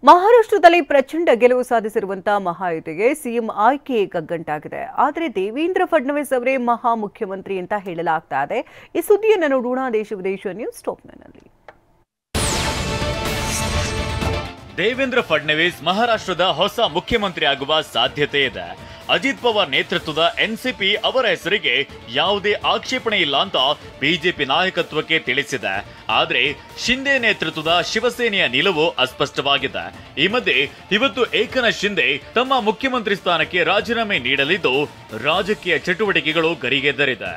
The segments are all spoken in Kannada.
ಮಹಾರಾಷ್ಟ್ರದಲ್ಲಿ ಪ್ರಚಂಡ ಗೆಲುವು ಸಾಧಿಸಿರುವಂತಹ ಮಹಾಯುತಿಗೆ ಸಿಎಂ ಆಯ್ಕೆ ಕಗ್ಗಂಟಾಗಿದೆ. ಆದರೆ ದೇವೇಂದ್ರ ಫಡ್ನವೀಸ್ ಅವರೇ ಮಹಾ ಮುಖ್ಯಮಂತ್ರಿ ಅಂತ ಹೇಳಲಾಗ್ತಾ ಇದೆ. ಈ ಸುದ್ದಿಯನ್ನು ನೋಡೋಣ ದೇಶ ವಿದೇಶ ನ್ಯೂಸ್ ಟಾಪ್ನಲ್ಲಿ. ದೇವೇಂದ್ರ ಫಡ್ನವೀಸ್ ಮಹಾರಾಷ್ಟ್ರದ ಹೊಸ ಮುಖ್ಯಮಂತ್ರಿ ಆಗುವ ಸಾಧ್ಯತೆ ಇದೆ. ಅಜಿತ್ ಪವಾರ್ ನೇತೃತ್ವದ ಎನ್ಸಿಪಿ ಅವರ ಹೆಸರಿಗೆ ಯಾವುದೇ ಆಕ್ಷೇಪಣೆ ಇಲ್ಲ ಅಂತ ಬಿಜೆಪಿ ನಾಯಕತ್ವಕ್ಕೆ ತಿಳಿಸಿದೆ. ಆದರೆ ಶಿಂದೆ ನೇತೃತ್ವದ ಶಿವಸೇನೆಯ ನಿಲುವು ಅಸ್ಪಷ್ಟವಾಗಿದೆ. ಈ ಮಧ್ಯೆ ಇವತ್ತು ಏಕನಾಥ್ ಶಿಂದೆ ತಮ್ಮ ಮುಖ್ಯಮಂತ್ರಿ ಸ್ಥಾನಕ್ಕೆ ರಾಜೀನಾಮೆ ನೀಡಲಿದ್ದು ರಾಜಕೀಯ ಚಟುವಟಿಕೆಗಳು ಗರಿಗೆದರಿದೆ.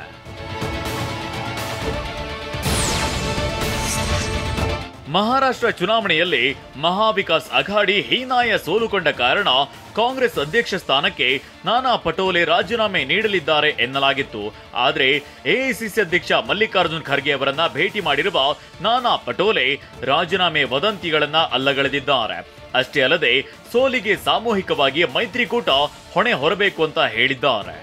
ಮಹಾರಾಷ್ಟ್ರ ಚುನಾವಣೆಯಲ್ಲಿ ಮಹಾವಿಕಾಸ್ ಅಘಾಡಿ ಹೀನಾಯ ಸೋಲುಕೊಂಡ ಕಾರಣ ಕಾಂಗ್ರೆಸ್ ಅಧ್ಯಕ್ಷ ಸ್ಥಾನಕ್ಕೆ ನಾನಾ ಪಟೋಲೆ ರಾಜೀನಾಮೆ ನೀಡಲಿದ್ದಾರೆ ಎನ್ನಲಾಗಿತ್ತು. ಆದರೆ ಎಐಸಿಸಿ ಅಧ್ಯಕ್ಷ ಮಲ್ಲಿಕಾರ್ಜುನ್ ಖರ್ಗೆ ಅವರನ್ನ ಭೇಟಿ ಮಾಡಿರುವ ನಾನಾ ಪಟೋಲೆ ರಾಜೀನಾಮೆ ವದಂತಿಗಳನ್ನ ಅಲ್ಲಗಳೆದಿದ್ದಾರೆ. ಅಷ್ಟೇ ಅಲ್ಲದೆ ಸೋಲಿಗೆ ಸಾಮೂಹಿಕವಾಗಿ ಮೈತ್ರಿಕೂಟ ಹೊಣೆ ಹೊರಬೇಕು ಅಂತ ಹೇಳಿದ್ದಾರೆ.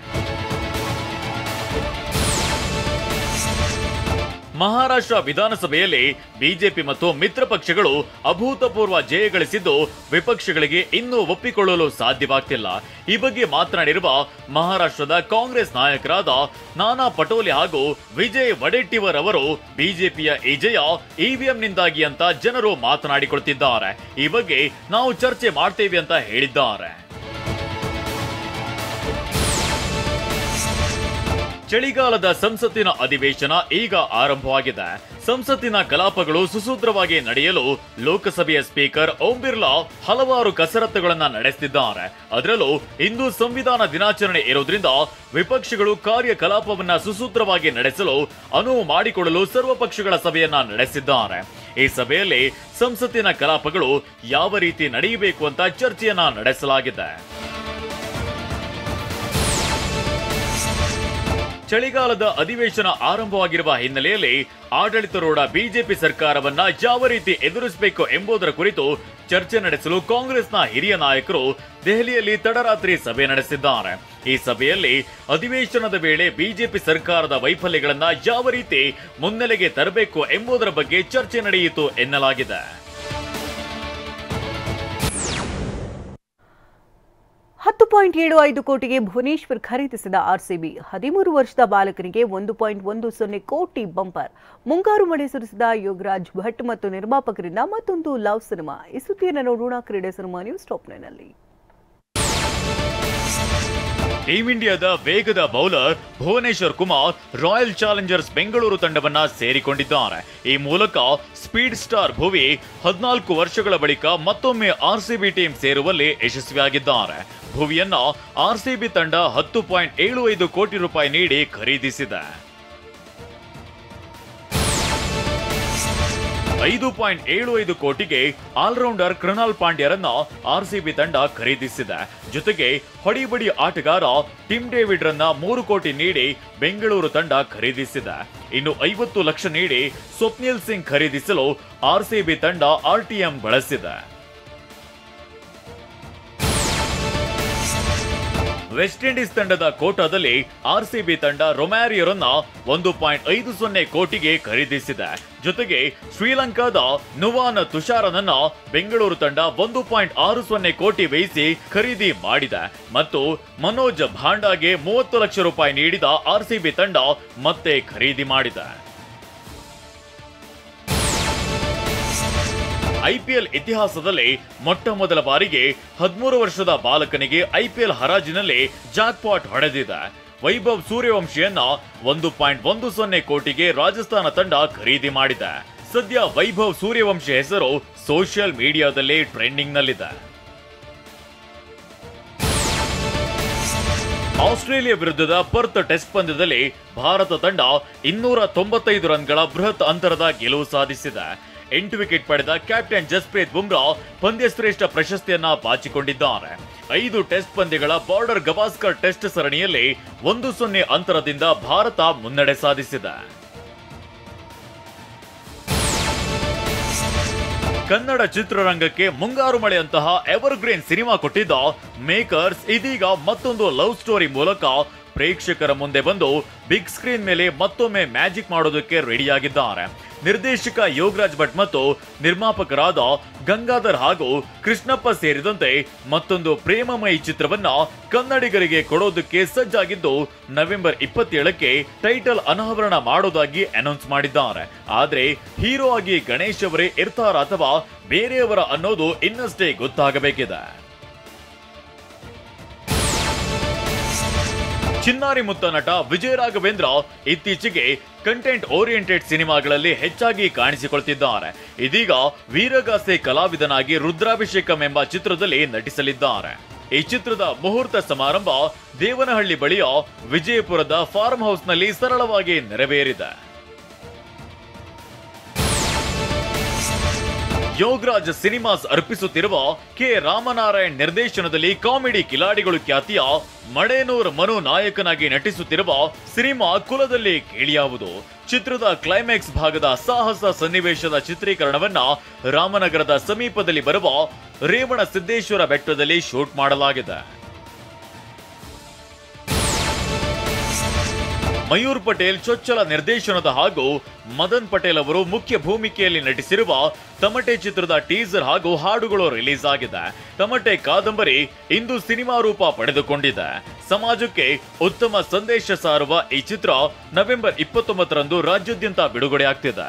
ಮಹಾರಾಷ್ಟ್ರ ವಿಧಾನಸಭೆಯಲ್ಲಿ ಬಿಜೆಪಿ ಮತ್ತು ಮಿತ್ರ ಪಕ್ಷಗಳು ಅಭೂತಪೂರ್ವ ಜಯ ಗಳಿಸಿದ್ದು ವಿಪಕ್ಷಗಳಿಗೆ ಇನ್ನೂ ಒಪ್ಪಿಕೊಳ್ಳಲು ಸಾಧ್ಯವಾಗ್ತಿಲ್ಲ. ಈ ಬಗ್ಗೆ ಮಾತನಾಡಿರುವ ಮಹಾರಾಷ್ಟ್ರದ ಕಾಂಗ್ರೆಸ್ ನಾಯಕರಾದ ನಾನಾ ಪಟೋಲೆ ಹಾಗೂ ವಿಜಯ್ ವಡೆಟ್ಟಿವರ್ ಅವರು ಬಿಜೆಪಿಯ ಈ ಜಯ ಇವಿಎಂನಿಂದಾಗಿ ಅಂತ ಜನರು ಮಾತನಾಡಿಕೊಳ್ತಿದ್ದಾರೆ. ಈ ಬಗ್ಗೆ ನಾವು ಚರ್ಚೆ ಮಾಡ್ತೇವೆ ಅಂತ ಹೇಳಿದ್ದಾರೆ. ಚಳಿಗಾಲದ ಸಂಸತ್ತಿನ ಅಧಿವೇಶನ ಈಗ ಆರಂಭವಾಗಿದೆ. ಸಂಸತ್ತಿನ ಕಲಾಪಗಳು ಸುಸೂತ್ರವಾಗಿ ನಡೆಯಲು ಲೋಕಸಭೆಯ ಸ್ಪೀಕರ್ ಓಂ ಬಿರ್ಲಾ ಹಲವಾರು ಕಸರತ್ತುಗಳನ್ನ ನಡೆಸುತ್ತಿದ್ದಾರೆ. ಅದರಲ್ಲೂ ಇಂದು ಸಂವಿಧಾನ ದಿನಾಚರಣೆ ಇರೋದ್ರಿಂದ ವಿಪಕ್ಷಗಳು ಕಾರ್ಯಕಲಾಪವನ್ನ ಸುಸೂತ್ರವಾಗಿ ನಡೆಸಲು ಅನುವು ಮಾಡಿಕೊಡಲು ಸರ್ವಪಕ್ಷಗಳ ಸಭೆಯನ್ನ ನಡೆಸಿದ್ದಾರೆ. ಈ ಸಭೆಯಲ್ಲಿ ಸಂಸತ್ತಿನ ಕಲಾಪಗಳು ಯಾವ ರೀತಿ ನಡೆಯಬೇಕು ಅಂತ ಚರ್ಚೆಯನ್ನ ನಡೆಸಲಾಗಿದೆ. ಚಳಿಗಾಲದ ಅಧಿವೇಶನ ಆರಂಭವಾಗಿರುವ ಹಿನ್ನೆಲೆಯಲ್ಲಿ ಆಡಳಿತಾರೂಢ ಬಿಜೆಪಿ ಸರ್ಕಾರವನ್ನ ಯಾವ ರೀತಿ ಎದುರಿಸಬೇಕು ಎಂಬುದರ ಕುರಿತು ಚರ್ಚೆ ನಡೆಸಲು ಕಾಂಗ್ರೆಸ್ನ ಹಿರಿಯ ನಾಯಕರು ದೆಹಲಿಯಲ್ಲಿ ತಡರಾತ್ರಿ ಸಭೆ ನಡೆಸಿದ್ದಾರೆ. ಈ ಸಭೆಯಲ್ಲಿ ಅಧಿವೇಶನದ ವೇಳೆ ಬಿಜೆಪಿ ಸರ್ಕಾರದ ವೈಫಲ್ಯಗಳನ್ನ ಯಾವ ರೀತಿ ಮುನ್ನೆಲೆಗೆ ತರಬೇಕು ಎಂಬುದರ ಬಗ್ಗೆ ಚರ್ಚೆ ನಡೆಯಿತು ಎನ್ನಲಾಗಿದೆ. 10.75 ಕೋಟಿಗೆ ಭುವನೇಶ್ವರ್ ಖರೀದಿಸಿದ ಆರ್ಸಿಬಿ 13 ವರ್ಷದ ಬಾಲಕನಿಗೆ 1.10 ಕೋಟಿ ಬಂಪರ್. ಮುಂಗಾರು ಮಳೆ ಸುರಿಸಿದ ಯೋಗರಾಜ್ ಭಟ್ ಮತ್ತು ನಿರ್ಮಾಪಕರಿಂದ ಮತ್ತೊಂದು ಲವ್ ಸಿನಿಮಾ. ಈ ಸುದ್ದಿಯನ್ನು ನೋಡೋಣ ಕ್ರೀಡೆ ಸಿನಿಮಾ ನ್ಯೂಸ್ ಟಾಪ್ನಲ್ಲಿ. ಟೀಂ ಇಂಡಿಯಾದ ವೇಗದ bowler Bhuvneshwar Kumar Royal Challengers Bengaluru ತಂಡವನ್ನ ಸೇರಿಕೊಂಡಿದ್ದಾರೆ. ಈ ಮೂಲಕ ಸ್ಪೀಡ್ ಸ್ಟಾರ್ ಭುವಿ 14 ವರ್ಷಗಳ ಬಳಿಕ ಮತ್ತೊಮ್ಮೆ ಆರ್ಸಿಬಿ ಟೀಮ್ ಸೇರುವಲ್ಲಿ ಯಶಸ್ವಿಯಾಗಿದ್ದಾರೆ. ಭುವಿಯನ್ನ ಆರ್ಸಿಬಿ ತಂಡ 10.75 ಕೋಟಿ ರೂಪಾಯಿ ನೀಡಿ ಖರೀದಿಸಿದೆ. 5.75 ಕೋಟಿಗೆ ಆಲ್ರೌಂಡರ್ ಕೃಣಾಲ್ ಪಾಂಡ್ಯರನ್ನ ಆರ್ಸಿಬಿ ತಂಡ ಖರೀದಿಸಿದೆ. ಜೊತೆಗೆ ಹೊಡಿಬಡಿ ಆಟಗಾರ ಟಿಮ್ ಡೇವಿಡ್ ರನ್ನ 3 ಕೋಟಿ ನೀಡಿ ಬೆಂಗಳೂರು ತಂಡ ಖರೀದಿಸಿದೆ. ಇನ್ನು 50 ಲಕ್ಷ ನೀಡಿ ಸ್ವಪ್ನಿಲ್ ಸಿಂಗ್ ಖರೀದಿಸಲು ಆರ್ಸಿಬಿ ತಂಡ ಆರ್ಟಿಎಂ ಬಳಸಿದೆ. ವೆಸ್ಟ್ ಇಂಡೀಸ್ ತಂಡದ ಕೋಟಾದಲ್ಲಿ ಆರ್ಸಿಬಿ ತಂಡ ರೊಮ್ಯಾರಿಯೋರನ್ನ 1.50 ಕೋಟಿಗೆ ಖರೀದಿಸಿದೆ. ಜೊತೆಗೆ ಶ್ರೀಲಂಕಾದ ನುವಾನ್ ತುಷಾರನನ್ನ ಬೆಂಗಳೂರು ತಂಡ 1.60 ಕೋಟಿ ವ್ಯಯಿಸಿ ಖರೀದಿ ಮಾಡಿದೆ. ಮತ್ತು ಮನೋಜ್ ಭಾಂಡಾಗೆ 30 ಲಕ್ಷ ರೂಪಾಯಿ ನೀಡಿದ ಆರ್ಸಿಬಿ ತಂಡ ಮತ್ತೆ ಖರೀದಿ ಮಾಡಿದೆ. ಐಪಿಎಲ್ ಇತಿಹಾಸದಲ್ಲಿ ಮೊಟ್ಟ ಮೊದಲ ಬಾರಿಗೆ 13 ವರ್ಷದ ಬಾಲಕನಿಗೆ ಐಪಿಎಲ್ ಹರಾಜಿನಲ್ಲಿ ಜಾಕ್ಪಾಟ್ ಹೊಡೆದಿದೆ. ವೈಭವ್ ಸೂರ್ಯವಂಶಿಯನ್ನ 1.10 ಕೋಟಿಗೆ ರಾಜಸ್ಥಾನ ತಂಡ ಖರೀದಿ ಮಾಡಿದೆ. ಸದ್ಯ ವೈಭವ್ ಸೂರ್ಯವಂಶಿ ಹೆಸರು ಸೋಷಿಯಲ್ ಮೀಡಿಯಾದಲ್ಲಿ ಟ್ರೆಂಡಿಂಗ್ ನಲ್ಲಿದೆ. ಆಸ್ಟ್ರೇಲಿಯಾ ವಿರುದ್ಧದ ಪರ್ತ್ ಟೆಸ್ಟ್ ಪಂದ್ಯದಲ್ಲಿ ಭಾರತ ತಂಡ 295 ರನ್ಗಳ ಬೃಹತ್ ಅಂತರದ ಗೆಲುವು ಸಾಧಿಸಿದೆ. 8 ವಿಕೆಟ್ ಪಡೆದ ಕ್ಯಾಪ್ಟನ್ ಜಸ್ಪ್ರೀತ್ ಬುಮ್ರಾ ಪಂದ್ಯಶ್ರೇಷ್ಠ ಪ್ರಶಸ್ತಿಯನ್ನ ಬಾಚಿಕೊಂಡಿದ್ದಾರೆ. 5 ಟೆಸ್ಟ್ ಪಂದ್ಯಗಳ ಬಾರ್ಡರ್ ಗವಾಸ್ಕರ್ ಟೆಸ್ಟ್ ಸರಣಿಯಲ್ಲಿ 1-0 ಅಂತರದಿಂದ ಭಾರತ ಮುನ್ನಡೆ ಸಾಧಿಸಿದೆ. ಕನ್ನಡ ಚಿತ್ರರಂಗಕ್ಕೆ ಮುಂಗಾರು ಮಳೆಯಂತಹ ಎವರ್ಗ್ರೀನ್ ಸಿನಿಮಾ ಕೊಟ್ಟಿದ್ದ ಮೇಕರ್ಸ್ ಇದೀಗ ಮತ್ತೊಂದು ಲವ್ ಸ್ಟೋರಿ ಮೂಲಕ ಪ್ರೇಕ್ಷಕರ ಮುಂದೆ ಬಂದು ಬಿಗ್ ಸ್ಕ್ರೀನ್ ಮೇಲೆ ಮತ್ತೊಮ್ಮೆ ಮ್ಯಾಜಿಕ್ ಮಾಡೋದಕ್ಕೆ ರೆಡಿಯಾಗಿದ್ದಾರೆ. ನಿರ್ದೇಶಕ ಯೋಗರಾಜ್ ಭಟ್ ಮತ್ತು ನಿರ್ಮಾಪಕರಾದ ಗಂಗಾಧರ್ ಹಾಗೂ ಕೃಷ್ಣಪ್ಪ ಸೇರಿದಂತೆ ಮತ್ತೊಂದು ಪ್ರೇಮಮಯಿ ಚಿತ್ರವನ್ನ ಕನ್ನಡಿಗರಿಗೆ ಕೊಡೋದಕ್ಕೆ ಸಜ್ಜಾಗಿದ್ದು ನವೆಂಬರ್ 27ಕ್ಕೆ ಟೈಟಲ್ ಅನಾವರಣ ಮಾಡೋದಾಗಿ ಅನೌನ್ಸ್ ಮಾಡಿದ್ದಾರೆ. ಆದ್ರೆ ಹೀರೋ ಆಗಿ ಗಣೇಶ್ ಅವರೇ ಇರ್ತಾರ ಅಥವಾ ಬೇರೆಯವರ ಅನ್ನೋದು ಇನ್ನಷ್ಟೇ ಗೊತ್ತಾಗಬೇಕಿದೆ. ಚಿನ್ನಾರಿ ಮುತ್ತ ನಟ ವಿಜಯ ರಾಘವೇಂದ್ರ ಇತ್ತೀಚೆಗೆ ಕಂಟೆಂಟ್ ಓರಿಯೆಂಟೆಡ್ ಸಿನಿಮಾಗಳಲ್ಲಿ ಹೆಚ್ಚಾಗಿ ಕಾಣಿಸಿಕೊಳ್ತಿದ್ದಾರೆ. ಇದೀಗ ವೀರಗಾಸೆ ಕಲಾವಿದನಾಗಿ ರುದ್ರಾಭಿಷೇಕಂ ಎಂಬ ಚಿತ್ರದಲ್ಲಿ ನಟಿಸಲಿದ್ದಾರೆ. ಈ ಚಿತ್ರದ ಮುಹೂರ್ತ ಸಮಾರಂಭ ದೇವನಹಳ್ಳಿ ಬಳಿಯ ವಿಜಯಪುರದ ಫಾರ್ಮ್ ಹೌಸ್ನಲ್ಲಿ ಸರಳವಾಗಿ ನೆರವೇರಿದೆ. ಯೋಗರಾಜ್ ಸಿನಿಮಾಸ್ ಅರ್ಪಿಸುತ್ತಿರುವ ಕೆ ರಾಮನಾರಾಯಣ್ ನಿರ್ದೇಶನದಲ್ಲಿ ಕಾಮಿಡಿ ಕಿಲಾಡಿಗಳು ಖ್ಯಾತಿಯ ಮಡೇನೂರ್ ಮನು ನಾಯಕನಾಗಿ ನಟಿಸುತ್ತಿರುವ ಸಿನಿಮಾ ಕುಲದಲ್ಲಿ ಕೇಳಿಯಾವುದು. ಚಿತ್ರದ ಕ್ಲೈಮ್ಯಾಕ್ಸ್ ಭಾಗದ ಸಾಹಸ ಸನ್ನಿವೇಶದ ಚಿತ್ರೀಕರಣವನ್ನ ರಾಮನಗರದ ಸಮೀಪದಲ್ಲಿ ಬರುವ ರೇವಣ ಸಿದ್ದೇಶ್ವರ ಬೆಟ್ಟದಲ್ಲಿ ಶೂಟ್ ಮಾಡಲಾಗಿದೆ. ಮಯೂರ್ ಪಟೇಲ್ ಚೊಚ್ಚಲ ನಿರ್ದೇಶನದ ಹಾಗೂ ಮದನ್ ಪಟೇಲ್ ಅವರು ಮುಖ್ಯ ಭೂಮಿಕೆಯಲ್ಲಿ ನಟಿಸಿರುವ ತಮಟೆ ಚಿತ್ರದ ಟೀಸರ್ ಹಾಗೂ ಹಾಡುಗಳು ರಿಲೀಸ್ ಆಗಿದೆ. ತಮಟೆ ಕಾದಂಬರಿ ಇಂದು ಸಿನಿಮಾ ರೂಪ ಪಡೆದುಕೊಂಡಿದೆ. ಸಮಾಜಕ್ಕೆ ಉತ್ತಮ ಸಂದೇಶ ಸಾರುವ ಈ ಚಿತ್ರ ನವೆಂಬರ್ 29ರಂದು ರಾಜ್ಯಾದ್ಯಂತ ಬಿಡುಗಡೆಯಾಗ್ತಿದೆ.